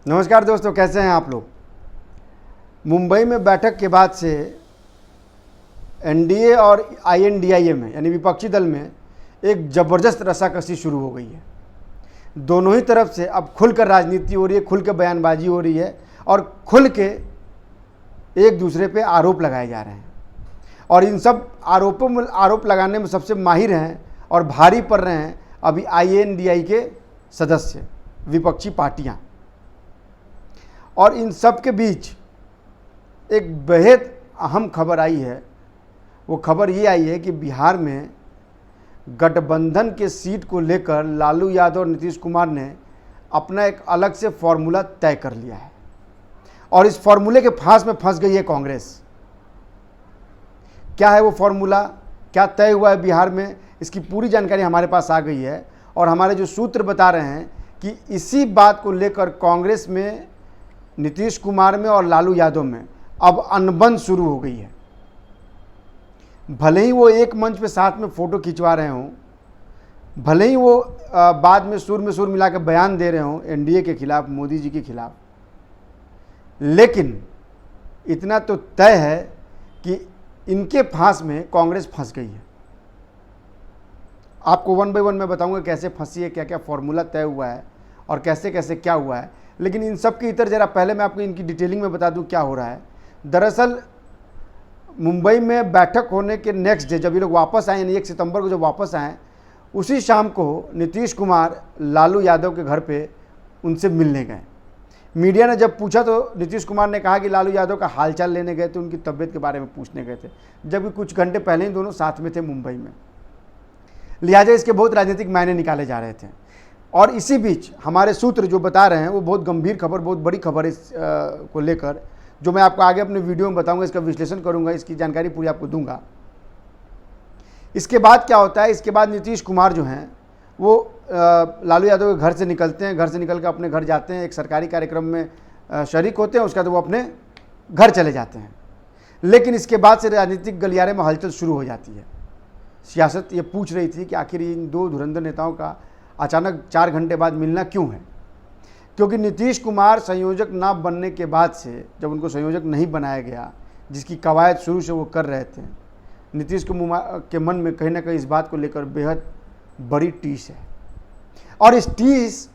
नमस्कार दोस्तों, कैसे हैं आप लोग। मुंबई में बैठक के बाद से एनडीए और आईएनडीआईए में यानी विपक्षी दल में एक ज़बरदस्त रस्साकसी शुरू हो गई है। दोनों ही तरफ से अब खुलकर राजनीति हो रही है, खुल के बयानबाजी हो रही है और खुल के एक दूसरे पे आरोप लगाए जा रहे हैं। और इन सब आरोप लगाने में सबसे माहिर हैं और भारी पड़ रहे हैं अभी आईएनडीआई के सदस्य, विपक्षी पार्टियां। और इन सब के बीच एक बेहद अहम खबर आई है। वो खबर ये आई है कि बिहार में गठबंधन के सीट को लेकर लालू यादव और नीतीश कुमार ने अपना एक अलग से फॉर्मूला तय कर लिया है और इस फॉर्मूले के फांस में फंस गई है कांग्रेस। क्या है वो फॉर्मूला, क्या तय हुआ है बिहार में, इसकी पूरी जानकारी हमारे पास आ गई है। और हमारे जो सूत्र बता रहे हैं कि इसी बात को लेकर कांग्रेस में, नीतीश कुमार में और लालू यादव में अब अनबन शुरू हो गई है। भले ही वो एक मंच पे साथ में फ़ोटो खिंचवा रहे हों, भले ही वो बाद में सुर मिला के बयान दे रहे हों एनडीए के खिलाफ, मोदी जी के खिलाफ, लेकिन इतना तो तय है कि इनके फांस में कांग्रेस फंस गई है। आपको वन बाय वन मैं बताऊंगा कैसे फंसी है, क्या क्या फॉर्मूला तय हुआ है और कैसे कैसे क्या हुआ है। लेकिन इन सब के इतर ज़रा पहले मैं आपको इनकी डिटेलिंग में बता दूं क्या हो रहा है। दरअसल मुंबई में बैठक होने के नेक्स्ट डे जब ये लोग वापस आए, यानी 1 सितंबर को जब वापस आए, उसी शाम को नीतीश कुमार लालू यादव के घर पे उनसे मिलने गए। मीडिया ने जब पूछा तो नीतीश कुमार ने कहा कि लालू यादव का हालचाल लेने गए थे, उनकी तबीयत के बारे में पूछने गए थे, जबकि कुछ घंटे पहले ही दोनों साथ में थे मुंबई में। लिहाजा इसके बहुत राजनीतिक मायने निकाले जा रहे थे। और इसी बीच हमारे सूत्र जो बता रहे हैं वो बहुत गंभीर खबर, बहुत बड़ी खबर इस को लेकर, जो मैं आपको आगे अपने वीडियो में बताऊंगा, इसका विश्लेषण करूंगा, इसकी जानकारी पूरी आपको दूंगा। इसके बाद क्या होता है, इसके बाद नीतीश कुमार जो हैं वो लालू यादव के घर से निकलते हैं, घर से निकल कर अपने घर जाते हैं, एक सरकारी कार्यक्रम में शरीक होते हैं, उसके बाद वो अपने घर चले जाते हैं। लेकिन इसके बाद से राजनीतिक गलियारे में हलचल शुरू हो जाती है। सियासत ये पूछ रही थी कि आखिर इन दो धुरंधर नेताओं का अचानक 4 घंटे बाद मिलना क्यों है। क्योंकि नीतीश कुमार संयोजक ना बनने के बाद से, जब उनको संयोजक नहीं बनाया गया, जिसकी कवायद शुरू से वो कर रहे थे, नीतीश के मन में कहीं ना कहीं इस बात को लेकर बेहद बड़ी टीस है। और इस टीस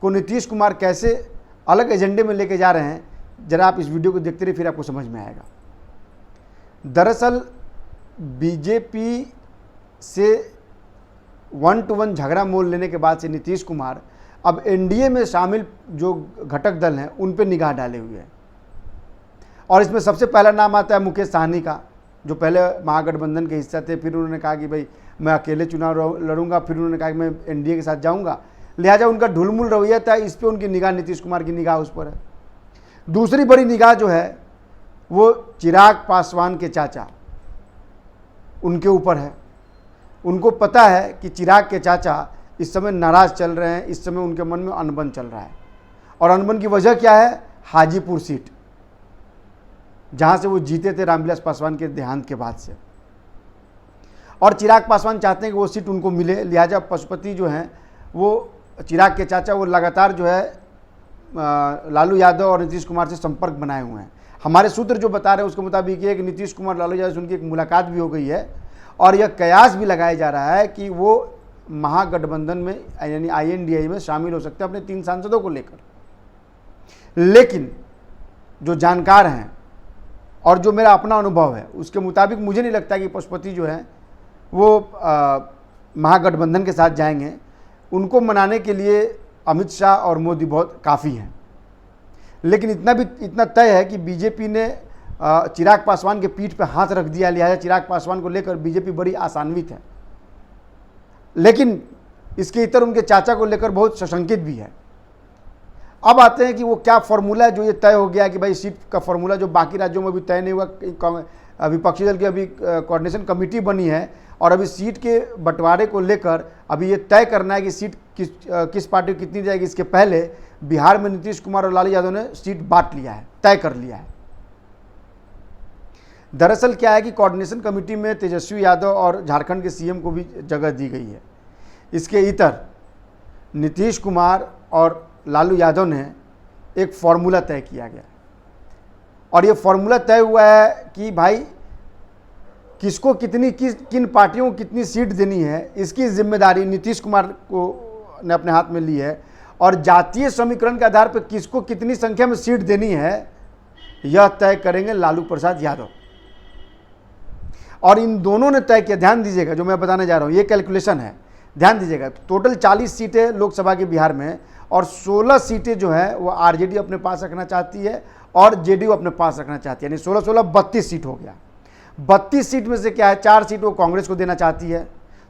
को नीतीश कुमार कैसे अलग एजेंडे में लेके जा रहे हैं, जरा आप इस वीडियो को देखते रहिए, फिर आपको समझ में आएगा। दरअसल बीजेपी से 1-to-1 झगड़ा मोल लेने के बाद से नीतीश कुमार अब एनडीए में शामिल जो घटक दल हैं उन पे निगाह डाले हुए हैं। और इसमें सबसे पहला नाम आता है मुकेश सहनी का, जो पहले महागठबंधन के हिस्सा थे। फिर उन्होंने कहा कि भाई मैं अकेले चुनाव लड़ूंगा, फिर उन्होंने कहा कि मैं एनडीए के साथ जाऊंगा। लिहाजा उनका ढुलमुल रवैया था, इस पर उनकी निगाह, नीतीश कुमार की निगाह उस पर है। दूसरी बड़ी निगाह जो है वो चिराग पासवान के चाचा, उनके ऊपर है। उनको पता है कि चिराग के चाचा इस समय नाराज़ चल रहे हैं, इस समय उनके मन में अनबन चल रहा है। और अनबन की वजह क्या है? हाजीपुर सीट, जहां से वो जीते थे रामविलास पासवान के देहांत के बाद से। और चिराग पासवान चाहते हैं कि वो सीट उनको मिले। लिहाजा पशुपति जो हैं वो, चिराग के चाचा, वो लगातार जो है लालू यादव और नीतीश कुमार से संपर्क बनाए हुए हैं। हमारे सूत्र जो बता रहे हैं उसके मुताबिक ये कि नीतीश कुमार लालू यादव से उनकी एक मुलाकात भी हो गई है और यह कयास भी लगाया जा रहा है कि वो महागठबंधन में यानी आईएनडीआई में शामिल हो सकते हैं अपने 3 सांसदों को लेकर। लेकिन जो जानकार हैं और जो मेरा अपना अनुभव है उसके मुताबिक मुझे नहीं लगता कि पशुपति जो है वो महागठबंधन के साथ जाएंगे। उनको मनाने के लिए अमित शाह और मोदी बहुत काफ़ी हैं। लेकिन इतना तय है कि बीजेपी ने चिराग पासवान के पीठ पर हाथ रख दिया। लिहाजा चिराग पासवान को लेकर बीजेपी बड़ी आशान्वित है। लेकिन इसके इतर उनके चाचा को लेकर बहुत सशंकित भी है। अब आते हैं कि वो क्या फॉर्मूला है जो ये तय हो गया कि भाई सीट का फॉर्मूला जो बाकी राज्यों में भी तय नहीं हुआ। विपक्षी दल की अभी कोऑर्डिनेशन कमेटी बनी है और अभी सीट के बंटवारे को लेकर अभी ये तय करना है कि सीट किस पार्टी को कितनी जाएगी। इसके पहले बिहार में नीतीश कुमार और लालू यादव ने सीट बांट लिया है, तय कर लिया है। दरअसल क्या है कि कोऑर्डिनेशन कमेटी में तेजस्वी यादव और झारखंड के सीएम को भी जगह दी गई है। इसके इतर नीतीश कुमार और लालू यादव ने एक फॉर्मूला तय किया गया और ये फॉर्मूला तय हुआ है कि भाई किसको कितनी किन पार्टियों को कितनी सीट देनी है, इसकी जिम्मेदारी नीतीश कुमार को ने अपने हाथ में ली है और जातीय समीकरण के आधार पर किसको कितनी संख्या में सीट देनी है यह तय करेंगे लालू प्रसाद यादव। और इन दोनों ने तय किया, ध्यान दीजिएगा जो मैं बताने जा रहा हूँ ये कैलकुलेशन है, ध्यान दीजिएगा। टोटल 40 सीटें लोकसभा के बिहार में और 16 सीटें जो है वो आरजेडी अपने पास रखना चाहती है और जेडीयू अपने पास रखना चाहती है, यानी 16-16 32 सीट हो गया। 32 सीट में से क्या है, 4 सीट वो कांग्रेस को देना चाहती है,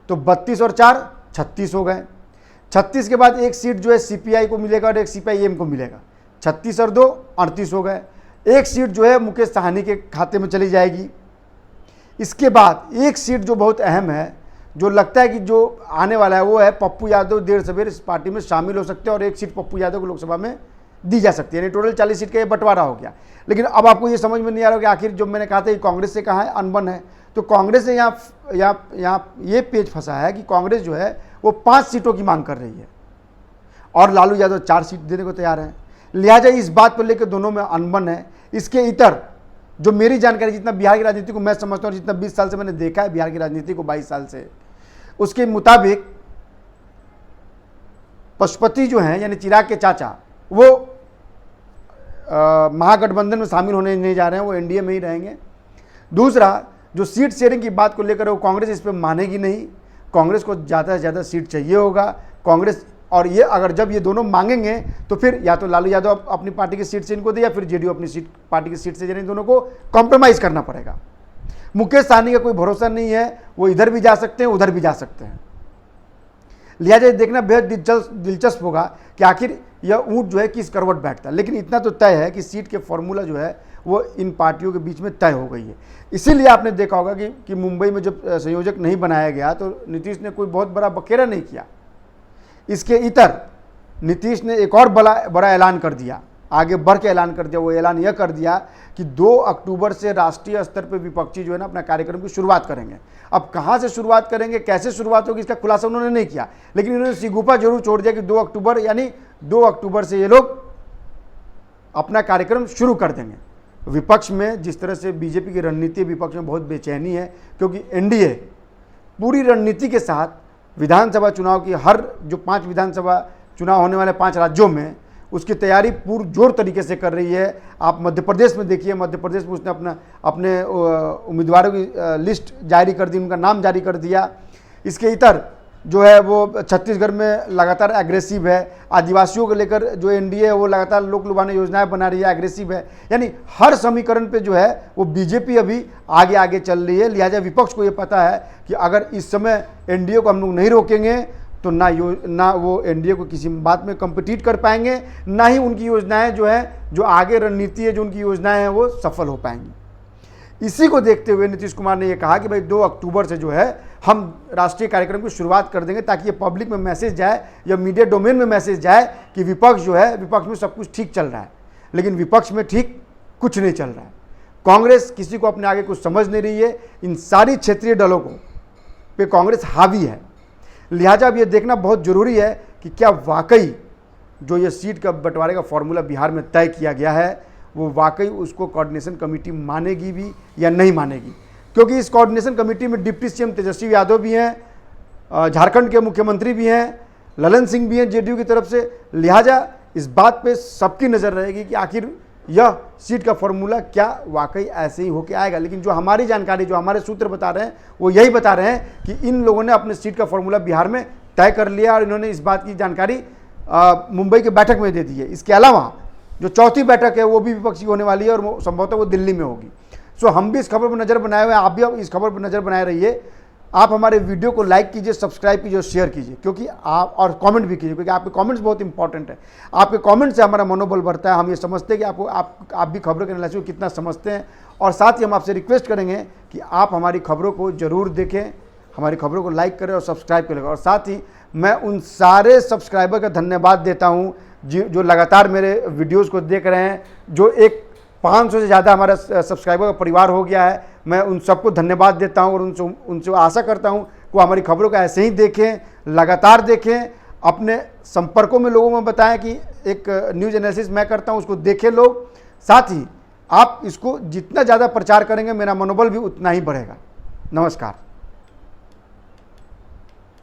तो 32 और 4 36 हो गए। 36 के बाद एक सीट जो है सीपीआई को मिलेगा और एक सीपीआईएम को मिलेगा, 36 और 2 38 हो गए। एक सीट जो है मुकेश साहनी के खाते में चली जाएगी। इसके बाद एक सीट जो बहुत अहम है, जो लगता है कि जो आने वाला है वो है पप्पू यादव देर सवेर इस पार्टी में शामिल हो सकते हैं और एक सीट पप्पू यादव को लोकसभा में दी जा सकती है, यानी टोटल 40 सीट का ये बंटवारा हो गया। लेकिन अब आपको ये समझ में नहीं आ रहा कि आखिर जो मैंने कहा था कि कांग्रेस से कहाँ है अनबन है, तो कांग्रेस ने यहाँ ये पेच फंसा है कि कांग्रेस जो है वो 5 सीटों की मांग कर रही है और लालू यादव 4 सीट देने को तैयार है। लिहाजा इस बात पर लेकर दोनों में अनबन है। इसके इतर जो मेरी जानकारी, जितना बिहार की राजनीति को मैं समझता हूँ, जितना 20 साल से मैंने देखा है बिहार की राजनीति को, 22 साल से, उसके मुताबिक पशुपति जो हैं यानी चिराग के चाचा वो महागठबंधन में शामिल होने नहीं जा रहे हैं, वो एनडीए में ही रहेंगे। दूसरा, जो सीट शेयरिंग की बात को लेकर वो कांग्रेस इस पर मानेगी नहीं, कांग्रेस को ज़्यादा से ज़्यादा सीट चाहिए होगा कांग्रेस। और ये अगर जब ये दोनों मांगेंगे तो फिर या तो लालू यादव अपनी पार्टी की सीट से इनको दे या फिर जेडीयू अपनी पार्टी की सीट से, यानी दोनों को कॉम्प्रोमाइज करना पड़ेगा। मुकेश सहनी का कोई भरोसा नहीं है, वो इधर भी जा सकते हैं उधर भी जा सकते हैं। लिहाजा ये देखना बेहद दिलचस्प होगा कि आखिर यह ऊंट जो है किस करवट बैठता है। लेकिन इतना तो तय है कि सीट के फॉर्मूला जो है वो इन पार्टियों के बीच में तय हो गई है। इसीलिए आपने देखा होगा कि मुंबई में जब संयोजक नहीं बनाया गया तो नीतीश ने कोई बहुत बड़ा बखेरा नहीं किया। इसके इतर नीतीश ने एक और बड़ा ऐलान कर दिया, आगे बढ़ के ऐलान कर दिया। वो ऐलान यह कर दिया कि 2 अक्टूबर से राष्ट्रीय स्तर पर विपक्षी जो है ना अपना कार्यक्रम की शुरुआत करेंगे। अब कहाँ से शुरुआत करेंगे, कैसे शुरुआत होगी, इसका खुलासा उन्होंने नहीं किया, लेकिन उन्होंने सिगुफा जरूर छोड़ दिया कि 2 अक्टूबर, यानी 2 अक्टूबर से ये लोग अपना कार्यक्रम शुरू कर देंगे। विपक्ष में जिस तरह से बीजेपी की रणनीति, विपक्ष में बहुत बेचैनी है, क्योंकि एनडीए पूरी रणनीति के साथ विधानसभा चुनाव की हर जो 5 विधानसभा चुनाव होने वाले 5 राज्यों में उसकी तैयारी पुरजोर तरीके से कर रही है। आप मध्य प्रदेश में देखिए, मध्य प्रदेश में उसने अपने उम्मीदवारों की लिस्ट जारी कर दी, उनका नाम जारी कर दिया। इसके इतर जो है वो छत्तीसगढ़ में लगातार एग्रेसिव है। आदिवासियों को लेकर जो एनडीए है वो लगातार लोक लुभाने योजनाएं बना रही है, एग्रेसिव है। यानी हर समीकरण पे जो है वो बीजेपी अभी आगे आगे चल रही है। लिहाजा विपक्ष को ये पता है कि अगर इस समय एनडीए को हम लोग नहीं रोकेंगे तो ना वो एनडीए को किसी बात में कम्पिटिट कर पाएंगे, ना ही उनकी योजनाएं जो है, जो आगे रणनीति है, जो उनकी योजनाएं हैं वो सफल हो पाएंगी। इसी को देखते हुए नीतीश कुमार ने यह कहा कि भाई 2 अक्टूबर से जो है हम राष्ट्रीय कार्यक्रम की शुरुआत कर देंगे, ताकि ये पब्लिक में मैसेज जाए या मीडिया डोमेन में मैसेज जाए कि विपक्ष जो है, विपक्ष में सब कुछ ठीक चल रहा है। लेकिन विपक्ष में ठीक कुछ नहीं चल रहा है। कांग्रेस किसी को अपने आगे कुछ समझ नहीं रही है। इन सारी क्षेत्रीय दलों को पे कांग्रेस हावी है। लिहाजा अब ये देखना बहुत जरूरी है कि क्या वाकई जो ये सीट का बंटवारे का फॉर्मूला बिहार में तय किया गया है वो वाकई उसको कोऑर्डिनेशन कमेटी मानेगी भी या नहीं मानेगी। क्योंकि इस कोऑर्डिनेशन कमेटी में डिप्टी सीएम तेजस्वी यादव भी हैं, झारखंड के मुख्यमंत्री भी हैं, ललन सिंह भी हैं जेडीयू की तरफ से। लिहाजा इस बात पे सबकी नज़र रहेगी कि आखिर यह सीट का फॉर्मूला क्या वाकई ऐसे ही होके आएगा। लेकिन जो हमारी जानकारी, जो हमारे सूत्र बता रहे हैं वो यही बता रहे हैं कि इन लोगों ने अपने सीट का फॉर्मूला बिहार में तय कर लिया और इन्होंने इस बात की जानकारी मुंबई की बैठक में दे दी है। इसके अलावा जो चौथी बैठक है वो भी विपक्षी होने वाली है और संभवतः वो दिल्ली में होगी। सो हम भी इस खबर पर नज़र बनाए हुए हैं, आप भी इस खबर पर नज़र बनाए रहिए। आप हमारे वीडियो को लाइक कीजिए, सब्सक्राइब कीजिए और शेयर कीजिए, क्योंकि आप और कमेंट भी कीजिए, क्योंकि आपके कमेंट्स बहुत इंपॉर्टेंट है। आपके कमेंट से हमारा मनोबल बढ़ता है। हम ये समझते हैं कि आप भी खबरों के एनालिसिस को कितना समझते हैं। और साथ ही हम आपसे रिक्वेस्ट करेंगे कि आप हमारी खबरों को जरूर देखें, हमारी खबरों को लाइक करें और सब्सक्राइब करें। और साथ ही मैं उन सारे सब्सक्राइबर का धन्यवाद देता हूँ जो लगातार मेरे वीडियोस को देख रहे हैं। जो एक 500 से ज़्यादा हमारा सब्सक्राइबर का परिवार हो गया है। मैं उन सबको धन्यवाद देता हूं और उनसे आशा करता हूं कि वो हमारी खबरों को ऐसे ही देखें, लगातार देखें। अपने संपर्कों में लोगों में बताएं कि एक न्यूज़ एनालिसिस मैं करता हूं, उसको देखें लोग। साथ ही आप इसको जितना ज़्यादा प्रचार करेंगे मेरा मनोबल भी उतना ही बढ़ेगा। नमस्कार।